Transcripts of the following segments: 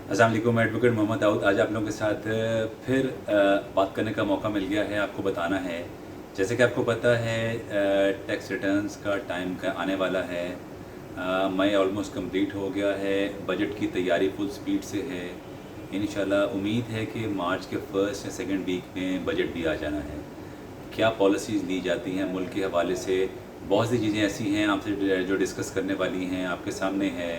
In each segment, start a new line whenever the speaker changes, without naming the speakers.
अस्सलाम वालेकुम, एडवोकेट मोहम्मद दाऊद। आज आप लोगों के साथ फिर बात करने का मौका मिल गया है। आपको बताना है, जैसे कि आपको पता है टैक्स रिटर्न्स का टाइम का आने वाला है। मई ऑलमोस्ट कंप्लीट हो गया है। बजट की तैयारी फुल स्पीड से है। इंशाल्लाह उम्मीद है कि मार्च के फर्स्ट या सेकंड वीक में बजट भी आ जाना है। क्या पॉलिसीज़ ली जाती हैं मुल्क के हवाले से, बहुत सी चीज़ें ऐसी हैं आपसे जो डिस्कस करने वाली हैं, आपके सामने है।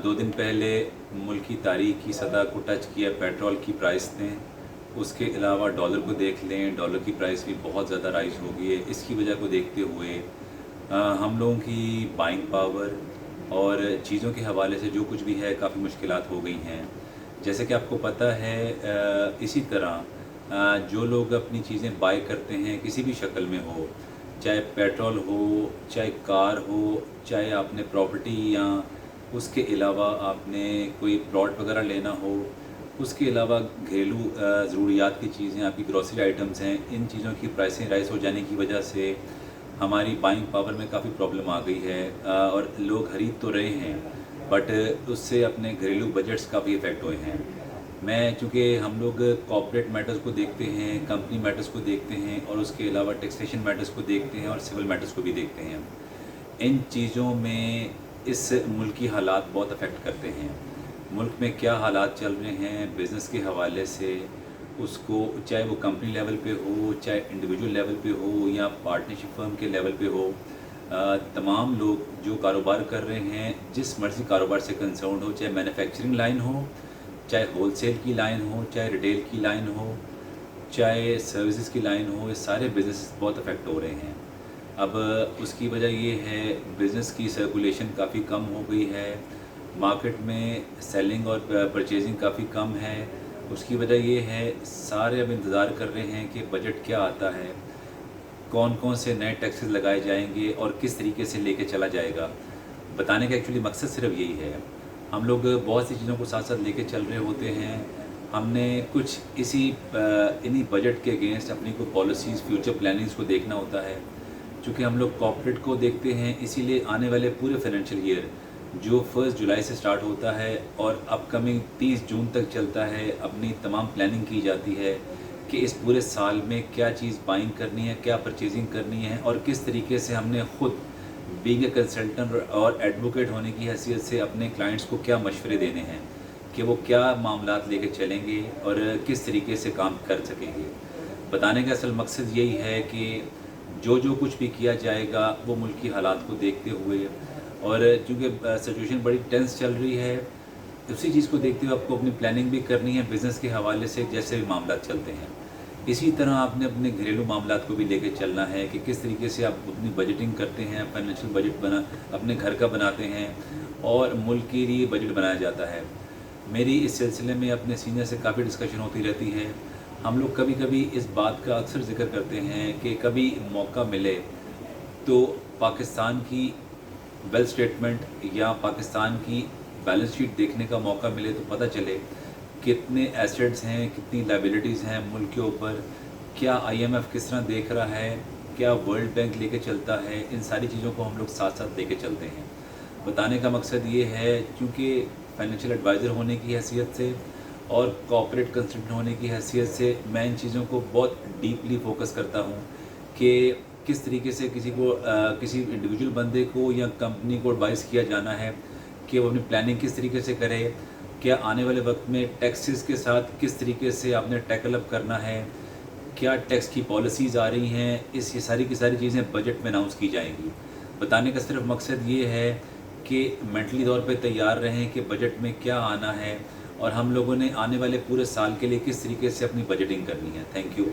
2 दिन पहले मुल्क की तारीख की सतह को टच किया पेट्रोल की प्राइस ने। उसके अलावा डॉलर को देख लें, डॉलर की प्राइस भी बहुत ज़्यादा राइज हो गई है। इसकी वजह को देखते हुए हम लोगों की बाइंग पावर और चीज़ों के हवाले से जो कुछ भी है काफ़ी मुश्किलात हो गई हैं। जैसे कि आपको पता है इसी तरह जो लोग अपनी चीज़ें बाय करते हैं किसी भी शक्ल में हो, चाहे पेट्रोल हो, चाहे कार हो, चाहे आपने प्रॉपर्टी या उसके अलावा आपने कोई प्लॉट वगैरह लेना हो, उसके अलावा घरेलू ज़रूरियात की चीज़ें, आपकी ग्रॉसरी आइटम्स हैं, इन चीज़ों की प्राइसें राइज़ हो जाने की वजह से हमारी बाइंग पावर में काफ़ी प्रॉब्लम आ गई है। और लोग खरीद तो रहे हैं बट उससे अपने घरेलू बजट्स काफ़ी इफ़ेक्ट हुए हैं। मैं चूँकि हम लोग कॉर्पोरेट मैटर्स को देखते हैं, कंपनी मैटर्स को देखते हैं और उसके अलावा टैक्सेशन मैटर्स को देखते हैं और सिविल मैटर्स को भी देखते हैं। इन चीज़ों में इस मुल्क की हालात बहुत अफेक्ट करते हैं। मुल्क में क्या हालात चल रहे हैं बिज़नेस के हवाले से, उसको चाहे वो कंपनी लेवल पे हो, चाहे इंडिविजुअल लेवल पे हो या पार्टनरशिप फर्म के लेवल पे हो, तमाम लोग जो कारोबार कर रहे हैं, जिस मर्ज़ी कारोबार से कंसर्न हो, चाहे मैन्युफैक्चरिंग लाइन हो, चाहे होलसेल की लाइन हो, चाहे रिटेल की लाइन हो, चाहे सर्विसेज की लाइन हो, ये सारे बिज़नेस बहुत अफेक्ट हो रहे हैं। अब उसकी वजह ये है बिज़नेस की सर्कुलेशन काफ़ी कम हो गई है, मार्केट में सेलिंग और परचेजिंग काफ़ी कम है। उसकी वजह ये है सारे अब इंतज़ार कर रहे हैं कि बजट क्या आता है, कौन कौन से नए टैक्सेस लगाए जाएंगे और किस तरीके से लेके चला जाएगा। बताने का एक्चुअली मकसद सिर्फ यही है। हम लोग बहुत सी चीज़ों को साथ साथ लेके चल रहे होते हैं। हमने कुछ इन्हीं बजट के अगेंस्ट अपनी कोई पॉलिसीज़, फ्यूचर प्लानिंग्स को देखना होता है। चूँकि हम लोग कॉर्पोरेट को देखते हैं, इसीलिए आने वाले पूरे फाइनेंशियल ईयर जो 1 जुलाई से स्टार्ट होता है और अपकमिंग 30 जून तक चलता है, अपनी तमाम प्लानिंग की जाती है कि इस पूरे साल में क्या चीज़ बाइंग करनी है, क्या परचेजिंग करनी है और किस तरीके से हमने ख़ुद बीइंग ए कंसल्टेंट और एडवोकेट होने की हैसियत से अपने क्लाइंट्स को क्या मशवरे देने हैं कि वो क्या मामलात लेके चलेंगे और किस तरीके से काम कर सकेंगे। बताने का असल मकसद यही है कि जो कुछ भी किया जाएगा वो मुल्क की हालात को देखते हुए, और चूँकि सिचुएशन बड़ी टेंस चल रही है, उसी चीज़ को देखते हुए आपको अपनी प्लानिंग भी करनी है बिज़नेस के हवाले से, जैसे भी मामला चलते हैं। इसी तरह आपने अपने घरेलू मामलात को भी लेके चलना है कि किस तरीके से आप अपनी बजटिंग करते हैं, फाइनेंशियल बजट अपने घर का बनाते हैं और मुल्क के लिए बजट बनाया जाता है। मेरी इस सिलसिले में अपने सीनियर से काफ़ी डिस्कशन होती रहती है। हम लोग कभी कभी इस बात का अक्सर ज़िक्र करते हैं कि कभी मौका मिले तो पाकिस्तान की वेल्थ स्टेटमेंट या पाकिस्तान की बैलेंस शीट देखने का मौका मिले तो पता चले कितने एसेट्स हैं, कितनी लायबिलिटीज़ हैं मुल्क के ऊपर, क्या IMF किस तरह देख रहा है, क्या वर्ल्ड बैंक लेके चलता है। इन सारी चीज़ों को हम लोग साथ साथ लेके चलते हैं। बताने का मकसद ये है, क्योंकि फाइनेंशियल एडवाइज़र होने की हैसियत से और कॉर्पोरेट कंसल्टेंट होने की हैसियत से मैं इन चीज़ों को बहुत डीपली फोकस करता हूँ कि किस तरीके से किसी इंडिविजुअल बंदे को या कंपनी को एडवाइस किया जाना है कि वो अपनी प्लानिंग किस तरीके से करे, क्या आने वाले वक्त में टैक्सेस के साथ किस तरीके से आपने टैकल अप करना है, क्या टैक्स की पॉलिसीज़ आ रही हैं, ये सारी की सारी चीज़ें बजट में अनाउंस की जाएंगी। बताने का सिर्फ मकसद ये है कि मेंटली तौर पे तैयार रहें कि बजट में क्या आना है और हम लोगों ने आने वाले पूरे साल के लिए किस तरीके से अपनी बजटिंग करनी है। Thank you.